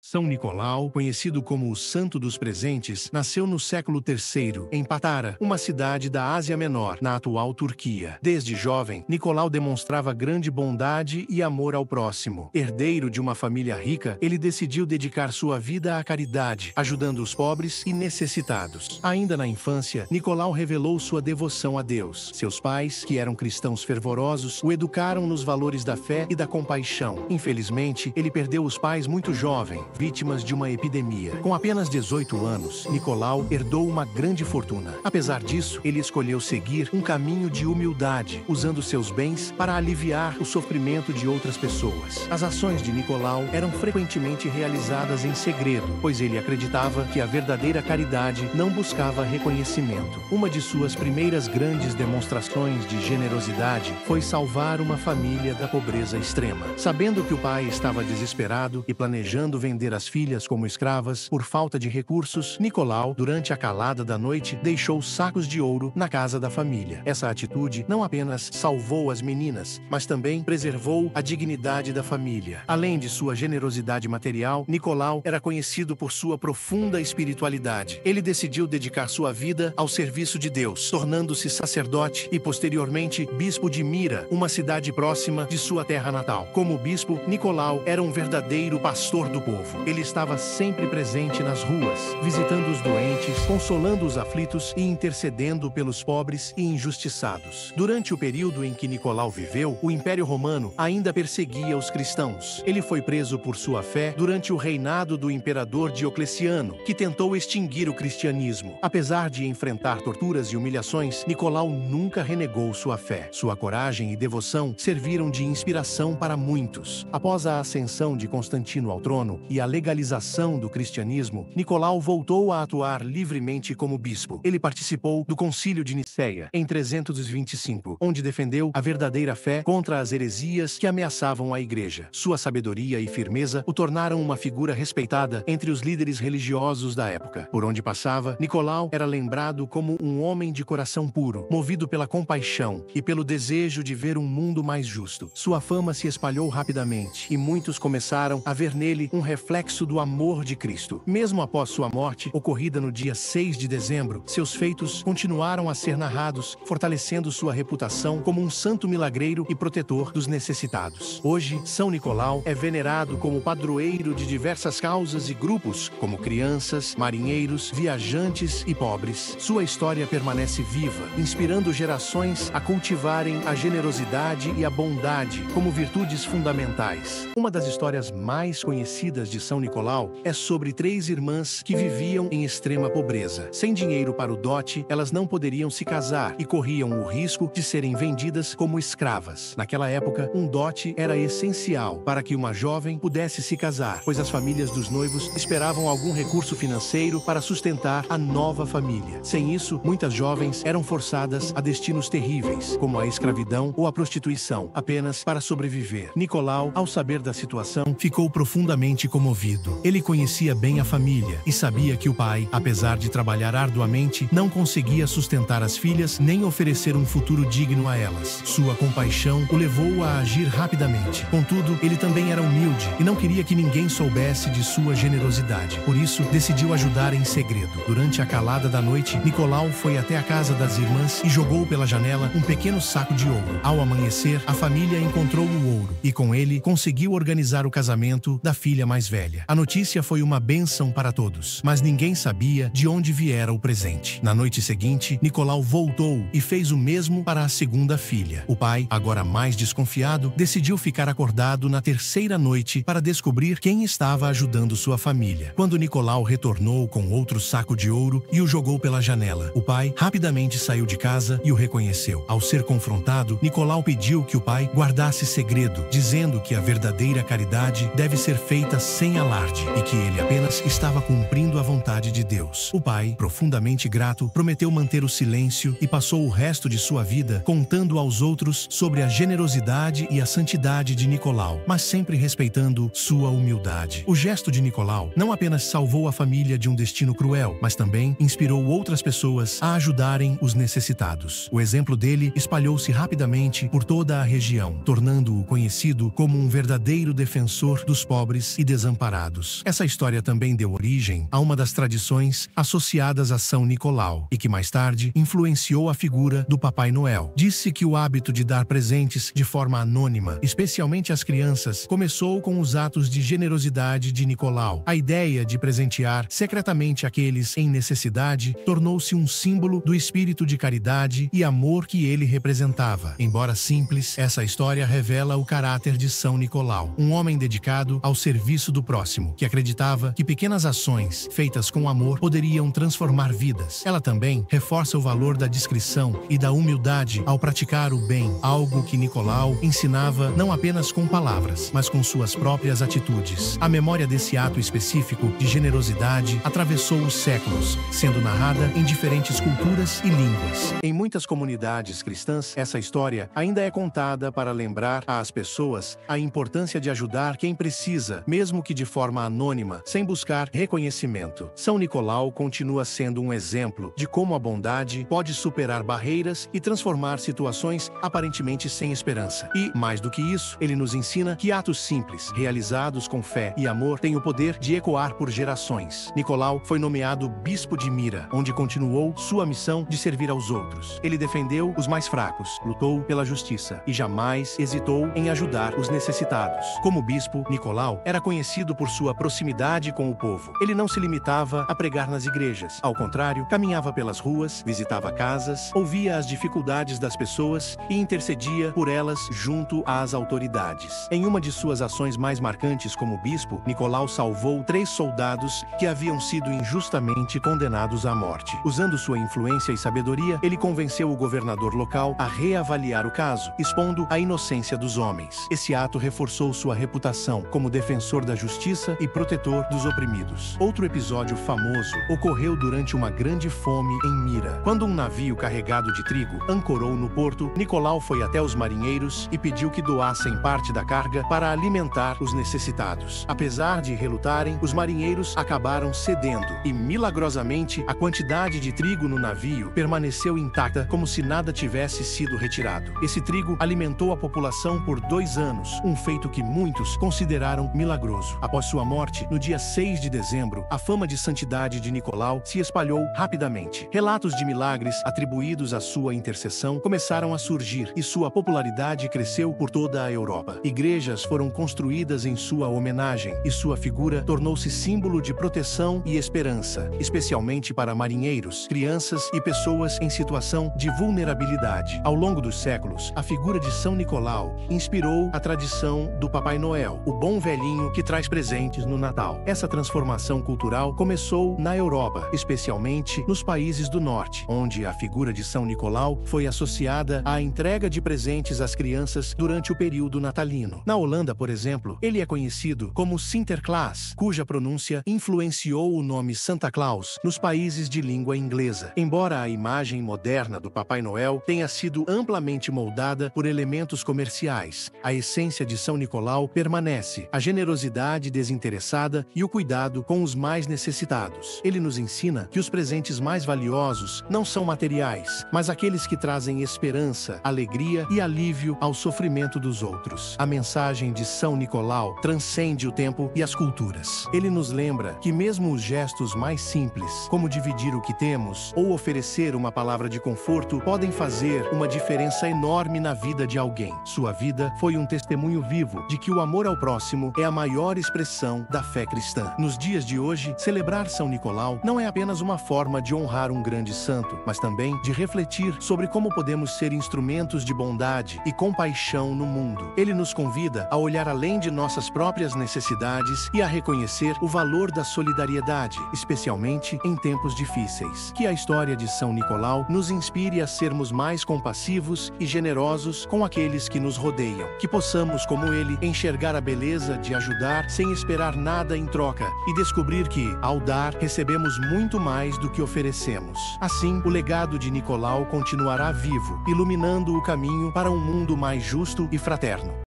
São Nicolau, conhecido como o Santo dos Presentes, nasceu no século III, em Patara, uma cidade da Ásia Menor, na atual Turquia. Desde jovem, Nicolau demonstrava grande bondade e amor ao próximo. Herdeiro de uma família rica, ele decidiu dedicar sua vida à caridade, ajudando os pobres e necessitados. Ainda na infância, Nicolau revelou sua devoção a Deus. Seus pais, que eram cristãos fervorosos, o educaram nos valores da fé e da compaixão. Infelizmente, ele perdeu os pais muito jovem, vítimas de uma epidemia. Com apenas 18 anos, Nicolau herdou uma grande fortuna. Apesar disso, ele escolheu seguir um caminho de humildade, usando seus bens para aliviar o sofrimento de outras pessoas. As ações de Nicolau eram frequentemente realizadas em segredo, pois ele acreditava que a verdadeira caridade não buscava reconhecimento. Uma de suas primeiras grandes demonstrações de generosidade foi salvar uma família da pobreza extrema. Sabendo que o pai estava desesperado e planejando vender as filhas como escravas por falta de recursos, Nicolau, durante a calada da noite, deixou sacos de ouro na casa da família. Essa atitude não apenas salvou as meninas, mas também preservou a dignidade da família. Além de sua generosidade material, Nicolau era conhecido por sua profunda espiritualidade. Ele decidiu dedicar sua vida ao serviço de Deus, tornando-se sacerdote e, posteriormente, bispo de Mira, uma cidade próxima de sua terra natal. Como bispo, Nicolau era um verdadeiro pastor do povo. Ele estava sempre presente nas ruas, visitando os doentes, consolando os aflitos e intercedendo pelos pobres e injustiçados. Durante o período em que Nicolau viveu, o Império Romano ainda perseguia os cristãos. Ele foi preso por sua fé durante o reinado do imperador Diocleciano, que tentou extinguir o cristianismo. Apesar de enfrentar torturas e humilhações, Nicolau nunca renegou sua fé. Sua coragem e devoção serviram de inspiração para muitos. Após a ascensão de Constantino ao trono e a legalização do cristianismo, Nicolau voltou a atuar livremente como bispo. Ele participou do Concílio de Nicéia, em 325, onde defendeu a verdadeira fé contra as heresias que ameaçavam a igreja. Sua sabedoria e firmeza o tornaram uma figura respeitada entre os líderes religiosos da época. Por onde passava, Nicolau era lembrado como um homem de coração puro, movido pela compaixão e pelo desejo de ver um mundo mais justo. Sua fama se espalhou rapidamente e muitos começaram a ver nele um reflexo do amor de Cristo. Mesmo após sua morte, ocorrida no dia 6 de dezembro, seus feitos continuaram a ser narrados, fortalecendo sua reputação como um santo milagreiro e protetor dos necessitados. Hoje, São Nicolau é venerado como padroeiro de diversas causas e grupos, como crianças, marinheiros, viajantes e pobres. Sua história permanece viva, inspirando gerações a cultivarem a generosidade e a bondade como virtudes fundamentais. Uma das histórias mais conhecidas de São Nicolau é sobre 3 irmãs que viviam em extrema pobreza. Sem dinheiro para o dote, elas não poderiam se casar e corriam o risco de serem vendidas como escravas. Naquela época, um dote era essencial para que uma jovem pudesse se casar, pois as famílias dos noivos esperavam algum recurso financeiro para sustentar a nova família. Sem isso, muitas jovens eram forçadas a destinos terríveis, como a escravidão ou a prostituição, apenas para sobreviver. Nicolau, ao saber da situação, ficou profundamente comovido. Ele conhecia bem a família e sabia que o pai, apesar de trabalhar arduamente, não conseguia sustentar as filhas nem oferecer um futuro digno a elas. Sua compaixão o levou a agir rapidamente. Contudo, ele também era humilde e não queria que ninguém soubesse de sua generosidade. Por isso, decidiu ajudar em segredo. Durante a calada da noite, Nicolau foi até a casa das irmãs e jogou pela janela um pequeno saco de ouro. Ao amanhecer, a família encontrou o ouro e com ele conseguiu organizar o casamento da filha mais velha. A notícia foi uma bênção para todos, mas ninguém sabia de onde viera o presente. Na noite seguinte, Nicolau voltou e fez o mesmo para a segunda filha. O pai, agora mais desconfiado, decidiu ficar acordado na terceira noite para descobrir quem estava ajudando sua família. Quando Nicolau retornou com outro saco de ouro e o jogou pela janela, o pai rapidamente saiu de casa e o reconheceu. Ao ser confrontado, Nicolau pediu que o pai guardasse segredo, dizendo que a verdadeira caridade deve ser feita sem alarde e que ele apenas estava cumprindo a vontade de Deus. O pai, profundamente grato, prometeu manter o silêncio e passou o resto de sua vida contando aos outros sobre a generosidade e a santidade de Nicolau, mas sempre respeitando sua humildade. O gesto de Nicolau não apenas salvou a família de um destino cruel, mas também inspirou outras pessoas a ajudarem os necessitados. O exemplo dele espalhou-se rapidamente por toda a região, tornando-o conhecido como um verdadeiro defensor dos pobres e desamparados. desamparados. Essa história também deu origem a uma das tradições associadas a São Nicolau, e que mais tarde influenciou a figura do Papai Noel. Disse que o hábito de dar presentes de forma anônima, especialmente às crianças, começou com os atos de generosidade de Nicolau. A ideia de presentear secretamente aqueles em necessidade tornou-se um símbolo do espírito de caridade e amor que ele representava. Embora simples, essa história revela o caráter de São Nicolau, um homem dedicado ao serviço do próximo, que acreditava que pequenas ações feitas com amor poderiam transformar vidas. Ela também reforça o valor da discrição e da humildade ao praticar o bem, algo que Nicolau ensinava não apenas com palavras, mas com suas próprias atitudes. A memória desse ato específico de generosidade atravessou os séculos, sendo narrada em diferentes culturas e línguas. Em muitas comunidades cristãs, essa história ainda é contada para lembrar às pessoas a importância de ajudar quem precisa, mesmo que de forma anônima, sem buscar reconhecimento. São Nicolau continua sendo um exemplo de como a bondade pode superar barreiras e transformar situações aparentemente sem esperança. E, mais do que isso, ele nos ensina que atos simples, realizados com fé e amor, têm o poder de ecoar por gerações. Nicolau foi nomeado bispo de Mira, onde continuou sua missão de servir aos outros. Ele defendeu os mais fracos, lutou pela justiça e jamais hesitou em ajudar os necessitados. Como bispo, Nicolau era conhecido por sua proximidade com o povo. Ele não se limitava a pregar nas igrejas. Ao contrário, caminhava pelas ruas, visitava casas, ouvia as dificuldades das pessoas e intercedia por elas junto às autoridades. Em uma de suas ações mais marcantes como bispo, Nicolau salvou 3 soldados que haviam sido injustamente condenados à morte. Usando sua influência e sabedoria, ele convenceu o governador local a reavaliar o caso, expondo a inocência dos homens. Esse ato reforçou sua reputação como defensor da justiça e protetor dos oprimidos. Outro episódio famoso ocorreu durante uma grande fome em Mira. Quando um navio carregado de trigo ancorou no porto, Nicolau foi até os marinheiros e pediu que doassem parte da carga para alimentar os necessitados. Apesar de relutarem, os marinheiros acabaram cedendo e, milagrosamente, a quantidade de trigo no navio permaneceu intacta, como se nada tivesse sido retirado. Esse trigo alimentou a população por 2 anos, um feito que muitos consideraram milagroso. Após sua morte, no dia 6 de dezembro, a fama de santidade de Nicolau se espalhou rapidamente. Relatos de milagres atribuídos à sua intercessão começaram a surgir e sua popularidade cresceu por toda a Europa. Igrejas foram construídas em sua homenagem e sua figura tornou-se símbolo de proteção e esperança, especialmente para marinheiros, crianças e pessoas em situação de vulnerabilidade. Ao longo dos séculos, a figura de São Nicolau inspirou a tradição do Papai Noel, o bom velhinho que traz presentes no Natal. Essa transformação cultural começou na Europa, especialmente nos países do norte, onde a figura de São Nicolau foi associada à entrega de presentes às crianças durante o período natalino. Na Holanda, por exemplo, ele é conhecido como Sinterklaas, cuja pronúncia influenciou o nome Santa Claus nos países de língua inglesa. Embora a imagem moderna do Papai Noel tenha sido amplamente moldada por elementos comerciais, a essência de São Nicolau permanece: a generosidade desinteressada e o cuidado com os mais necessitados. Ele nos ensina que os presentes mais valiosos não são materiais, mas aqueles que trazem esperança, alegria e alívio ao sofrimento dos outros. A mensagem de São Nicolau transcende o tempo e as culturas. Ele nos lembra que mesmo os gestos mais simples, como dividir o que temos ou oferecer uma palavra de conforto, podem fazer uma diferença enorme na vida de alguém. Sua vida foi um testemunho vivo de que o amor ao próximo é a maior expressão da fé cristã. Nos dias de hoje, celebrar São Nicolau não é apenas uma forma de honrar um grande santo, mas também de refletir sobre como podemos ser instrumentos de bondade e compaixão no mundo. Ele nos convida a olhar além de nossas próprias necessidades e a reconhecer o valor da solidariedade, especialmente em tempos difíceis. Que a história de São Nicolau nos inspire a sermos mais compassivos e generosos com aqueles que nos rodeiam. Que possamos, como ele, enxergar a beleza de ajudar sem esperar nada em troca e descobrir que, ao dar, recebemos muito mais do que oferecemos. Assim, o legado de Nicolau continuará vivo, iluminando o caminho para um mundo mais justo e fraterno.